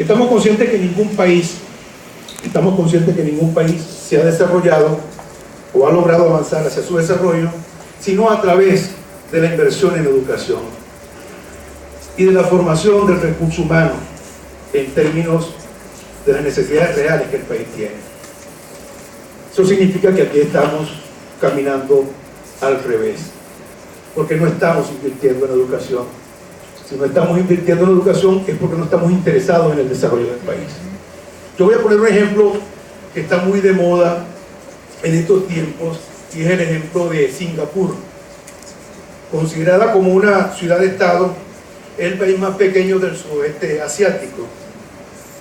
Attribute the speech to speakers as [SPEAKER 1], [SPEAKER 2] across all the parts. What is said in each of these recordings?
[SPEAKER 1] Estamos conscientes que ningún país se ha desarrollado o ha logrado avanzar hacia su desarrollo, sino a través de la inversión en educación y de la formación del recurso humano en términos de las necesidades reales que el país tiene. Eso significa que aquí estamos caminando al revés, porque no estamos invirtiendo en educación. Si no estamos invirtiendo en educación es porque no estamos interesados en el desarrollo del país. Yo voy a poner un ejemplo que está muy de moda en estos tiempos, y es el ejemplo de Singapur. Considerada como una ciudad-estado, es el país más pequeño del sudeste asiático.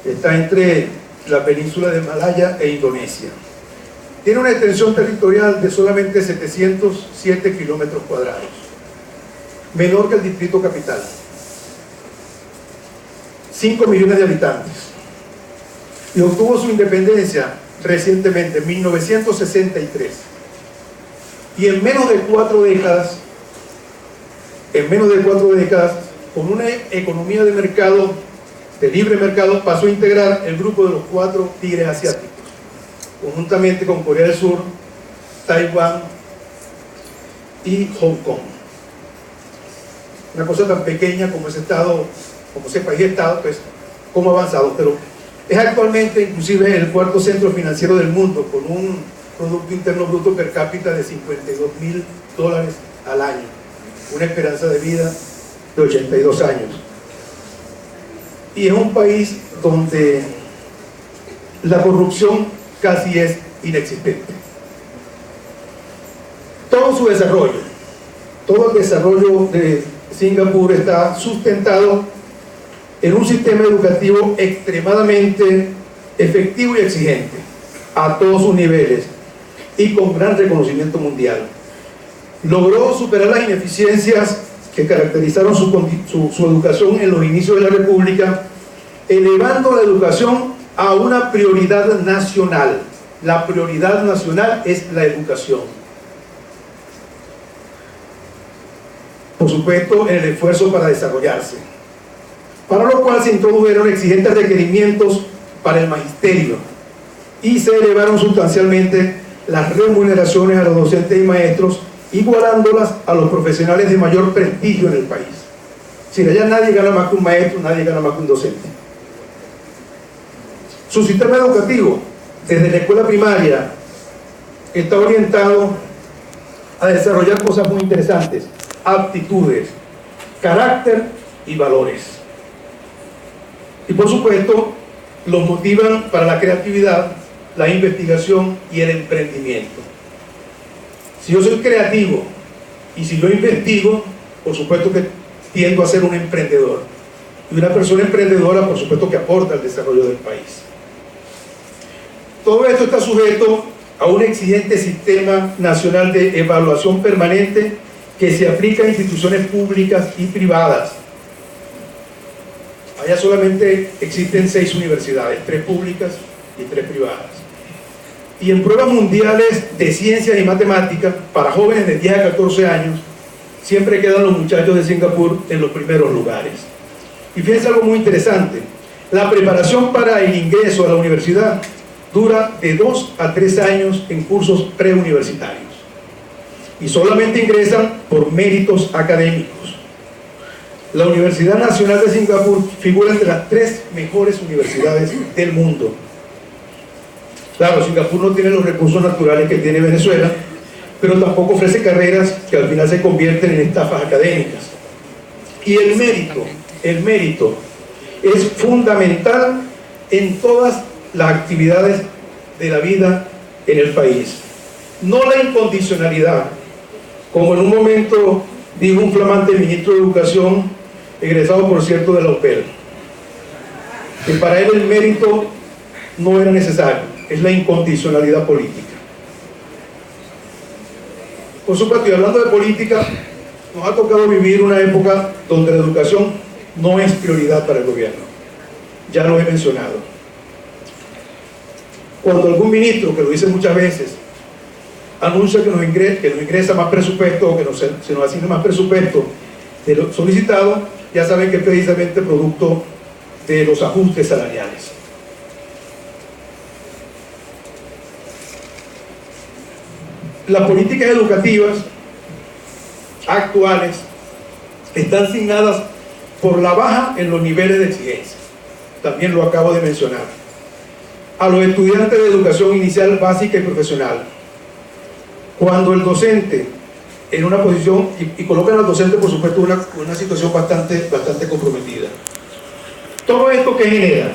[SPEAKER 1] Está entre la península de Malaya e Indonesia. Tiene una extensión territorial de solamente 707 kilómetros cuadrados, menor que el Distrito Capital. 5 millones de habitantes. Y obtuvo su independencia recientemente, en 1963. Y en menos de 4 décadas, con una economía de mercado, de libre mercado, pasó a integrar el grupo de los 4 tigres asiáticos, conjuntamente con Corea del Sur, Taiwán y Hong Kong. Una cosa tan pequeña como ese estado, como ese país-estado, pues, como avanzado, pero es actualmente inclusive el 4º centro financiero del mundo, con un Producto Interno Bruto per cápita de $52.000 al año, una esperanza de vida de 82 años. Y es un país donde la corrupción casi es inexistente. Todo su desarrollo, todo el desarrollo de Singapur está sustentado en un sistema educativo extremadamente efectivo y exigente a todos sus niveles y con gran reconocimiento mundial. Logró superar las ineficiencias que caracterizaron su educación en los inicios de la República, elevando la educación a una prioridad nacional. La prioridad nacional es la educación. Por supuesto, en el esfuerzo para desarrollarse, para lo cual se introdujeron exigentes requerimientos para el magisterio y se elevaron sustancialmente las remuneraciones a los docentes y maestros, igualándolas a los profesionales de mayor prestigio en el país. Si allá nadie gana más que un maestro, nadie gana más que un docente. Su sistema educativo, desde la escuela primaria, está orientado a desarrollar cosas muy interesantes: aptitudes, carácter y valores. Y por supuesto, los motivan para la creatividad, la investigación y el emprendimiento. Si yo soy creativo y si yo investigo, por supuesto que tiendo a ser un emprendedor. Y una persona emprendedora, por supuesto que aporta al desarrollo del país. Todo esto está sujeto a un exigente sistema nacional de evaluación permanente que se aplica a instituciones públicas y privadas. Allá solamente existen 6 universidades, 3 públicas y 3 privadas. Y en pruebas mundiales de ciencias y matemáticas para jóvenes de 10 a 14 años, siempre quedan los muchachos de Singapur en los primeros lugares. Y fíjense algo muy interesante: la preparación para el ingreso a la universidad dura de 2 a 3 años en cursos preuniversitarios, y solamente ingresan por méritos académicos. La Universidad Nacional de Singapur figura entre las 3 mejores universidades del mundo. Claro, Singapur no tiene los recursos naturales que tiene Venezuela, pero tampoco ofrece carreras que al final se convierten en estafas académicas. Y el mérito es fundamental en todas las actividades de la vida en el país. No la incondicionalidad, como en un momento dijo un flamante ministro de Educación, egresado por cierto de la UPEL, que para él el mérito no era necesario, es la incondicionalidad política. Por supuesto, y hablando de política, nos ha tocado vivir una época donde la educación no es prioridad para el gobierno. Ya lo he mencionado. Cuando algún ministro, que lo dice muchas veces, anuncia que nos ingresa más presupuesto o que se nos asigna más presupuesto de lo solicitado, ya saben que es precisamente producto de los ajustes salariales. Las políticas educativas actuales están asignadas por la baja en los niveles de exigencia. También lo acabo de mencionar. A los estudiantes de educación inicial, básica y profesional, cuando el docente en una posición, y colocan al docente por supuesto una situación bastante comprometida. Todo esto que genera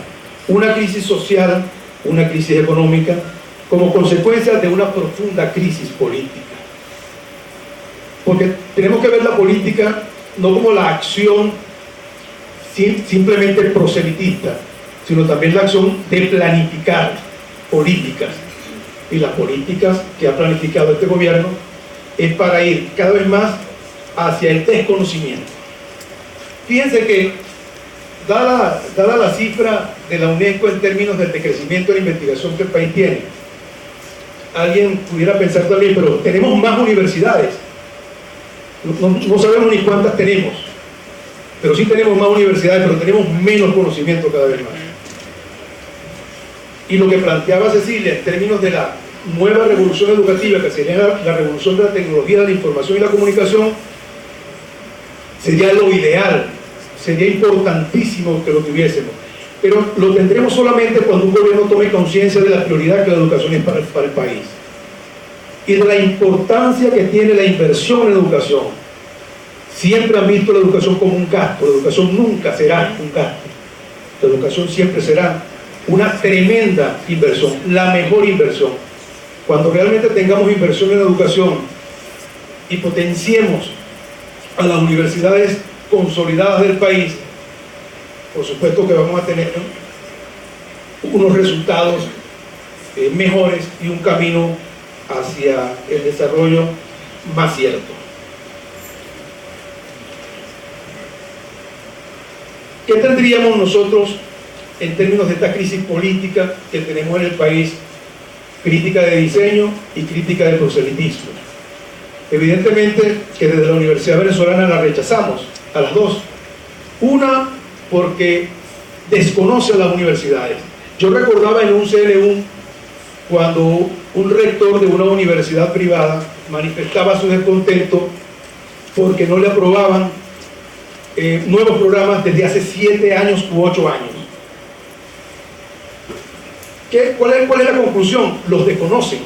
[SPEAKER 1] una crisis social, una crisis económica, como consecuencia de una profunda crisis política. Porque tenemos que ver la política no como la acción simplemente proselitista, sino también la acción de planificar políticas. Y las políticas que ha planificado este gobierno es para ir cada vez más hacia el desconocimiento. Fíjense que, dada la cifra de la UNESCO en términos del decrecimiento de la investigación que el país tiene, alguien pudiera pensar también, pero tenemos más universidades. No sabemos ni cuántas tenemos, pero sí tenemos más universidades, pero tenemos menos conocimiento cada vez más. Y lo que planteaba Cecilia en términos de la nueva revolución educativa, que sería la revolución de la tecnología, de la información y la comunicación, sería lo ideal, sería importantísimo que lo tuviésemos, pero lo tendremos solamente cuando un gobierno tome conciencia de la prioridad que la educación es para el país y de la importancia que tiene la inversión en educación. Siempre han visto la educación como un gasto. La educación nunca será un gasto. La educación siempre será una tremenda inversión, la mejor inversión. Cuando realmente tengamos inversión en educación y potenciemos a las universidades consolidadas del país, por supuesto que vamos a tener unos resultados mejores y un camino hacia el desarrollo más cierto. ¿Qué tendríamos nosotros en términos de esta crisis política que tenemos en el país? Crítica de diseño y crítica de proselitismo. Evidentemente que desde la Universidad Venezolana la rechazamos, a las dos. Una, porque desconoce a las universidades. Yo recordaba en un CNU cuando un rector de una universidad privada manifestaba su descontento porque no le aprobaban nuevos programas desde hace 7 años u 8 años. ¿Cuál es la conclusión? Los desconocen,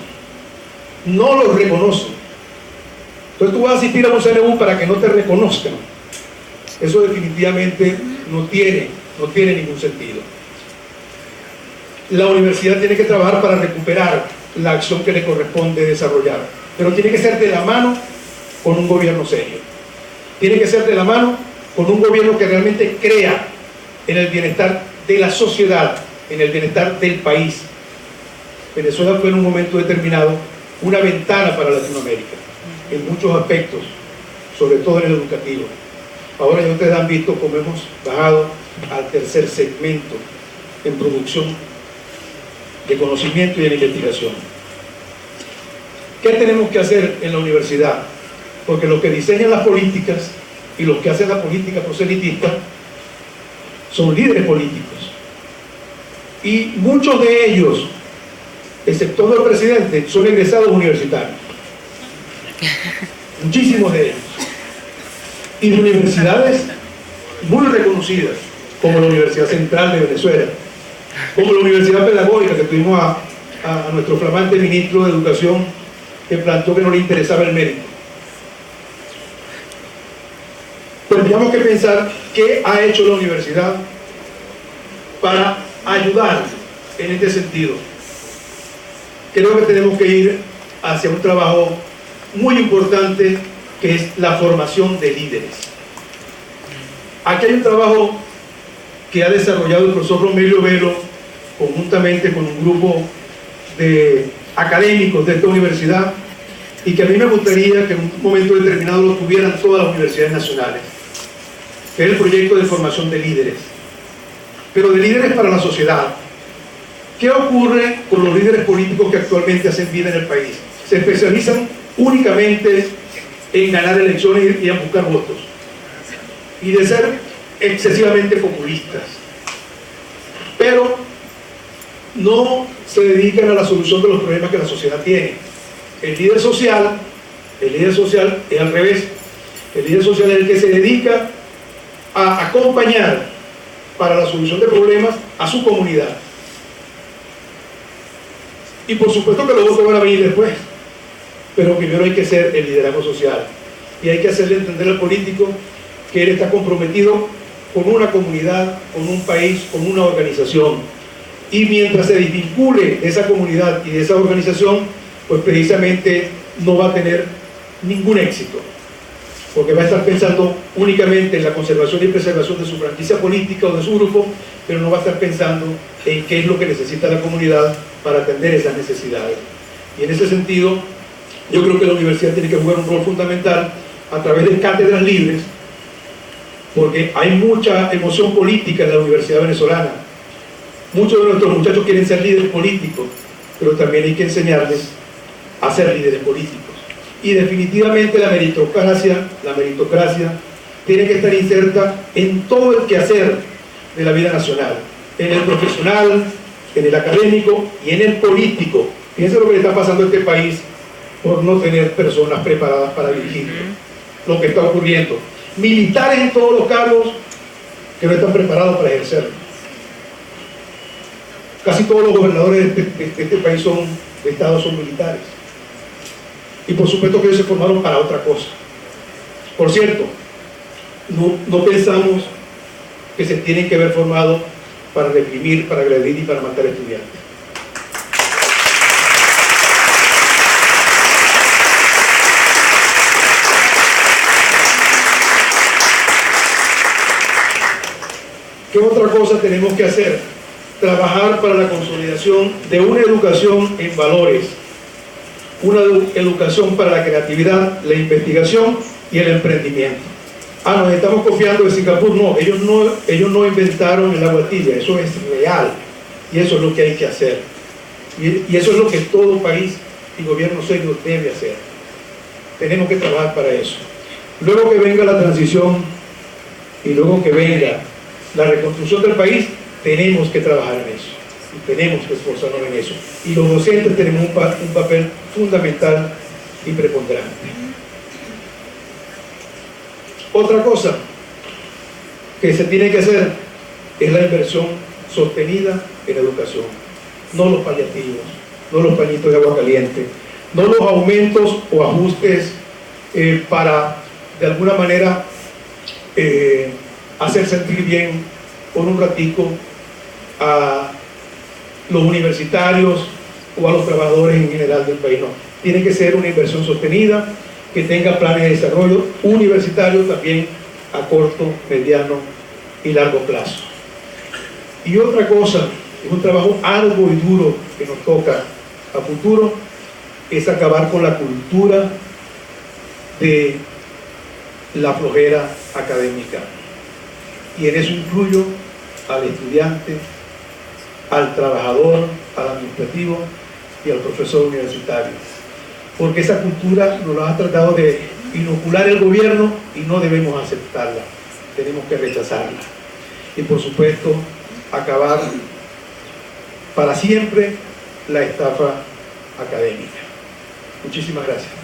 [SPEAKER 1] no los reconocen. Entonces tú vas a asistir a un CNU para que no te reconozcan. Eso definitivamente no tiene ningún sentido. La universidad tiene que trabajar para recuperar la acción que le corresponde desarrollar, pero tiene que ser de la mano con un gobierno serio. Tiene que ser de la mano con un gobierno que realmente crea en el bienestar de la sociedad, en el bienestar del país. Venezuela fue en un momento determinado una ventana para Latinoamérica, en muchos aspectos, sobre todo en el educativo. Ahora ya ustedes han visto cómo hemos bajado al tercer segmento en producción de conocimiento y en investigación. ¿Qué tenemos que hacer en la universidad? Porque los que diseñan las políticas y los que hacen la política proselitista son líderes políticos. Y muchos de ellos, excepto el presidente, son egresados universitarios. Muchísimos de ellos. Y de universidades muy reconocidas, como la Universidad Central de Venezuela, como la Universidad Pedagógica, que tuvimos a nuestro flamante ministro de Educación, que planteó que no le interesaba el mérito. Tendríamos que pensar qué ha hecho la universidad para ayudar en este sentido. Creo que tenemos que ir hacia un trabajo muy importante, que es la formación de líderes. Aquí hay un trabajo que ha desarrollado el profesor Romelio Velo conjuntamente con un grupo de académicos de esta universidad, y que a mí me gustaría que en un momento determinado lo tuvieran todas las universidades nacionales, que es el proyecto de formación de líderes, pero de líderes para la sociedad. ¿Qué ocurre con los líderes políticos que actualmente hacen vida en el país? Se especializan únicamente en ganar elecciones y en buscar votos, y de ser excesivamente populistas. pero no se dedican a la solución de los problemas que la sociedad tiene. El líder social es al revés. El líder social es el que se dedica a acompañar para la solución de problemas a su comunidad. Y por supuesto que los otros van a venir después, pero primero hay que ser el liderazgo social y hay que hacerle entender al político que él está comprometido con una comunidad, con un país, con una organización, y mientras se desvincule de esa comunidad y de esa organización, pues precisamente no va a tener ningún éxito, porque va a estar pensando únicamente en la conservación y preservación de su franquicia política o de su grupo, pero no va a estar pensando en qué es lo que necesita la comunidad para atender esas necesidades. Y en ese sentido, yo creo que la universidad tiene que jugar un rol fundamental a través de cátedras libres, porque hay mucha emoción política en la universidad venezolana. Muchos de nuestros muchachos quieren ser líderes políticos, pero también hay que enseñarles a ser líderes políticos. Y definitivamente la meritocracia tiene que estar inserta en todo el quehacer de la vida nacional, en el profesional, en el académico y en el político. Fíjense lo que le está pasando a este país por no tener personas preparadas para dirigirlo. Lo que está ocurriendo. Militares en todos los cargos que no están preparados para ejercerlo. Casi todos los gobernadores de este país de Estado son militares. Y por supuesto que ellos se formaron para otra cosa. Por cierto, no pensamos que se tienen que haber formado para reprimir, para agredir y para matar estudiantes. ¿Qué otra cosa tenemos que hacer? Trabajar para la consolidación de una educación en valores, una educación para la creatividad, la investigación y el emprendimiento. Nos estamos confiando en Singapur. No, ellos no inventaron el agua tibia, eso es real y eso es lo que hay que hacer. Y eso es lo que todo país y gobierno serio debe hacer. Tenemos que trabajar para eso. Luego que venga la transición y luego que venga la reconstrucción del país, tenemos que trabajar en eso y tenemos que esforzarnos en eso, y los docentes tenemos un papel fundamental y preponderante. Otra cosa que se tiene que hacer es la inversión sostenida en educación, no los paliativos, no los pañitos de agua caliente, no los aumentos o ajustes para de alguna manera hacer sentir bien por un ratico a los universitarios o a los trabajadores en general del país. No, tiene que ser una inversión sostenida que tenga planes de desarrollo universitario también a corto, mediano y largo plazo. Y otra cosa, es un trabajo arduo y duro que nos toca a futuro, es acabar con la cultura de la flojera académica. Y en eso incluyo al estudiante, al trabajador, al administrativo y al profesor universitario. Porque esa cultura nos la ha tratado de inocular el gobierno y no debemos aceptarla, tenemos que rechazarla. Y por supuesto, acabar para siempre la estafa académica. Muchísimas gracias.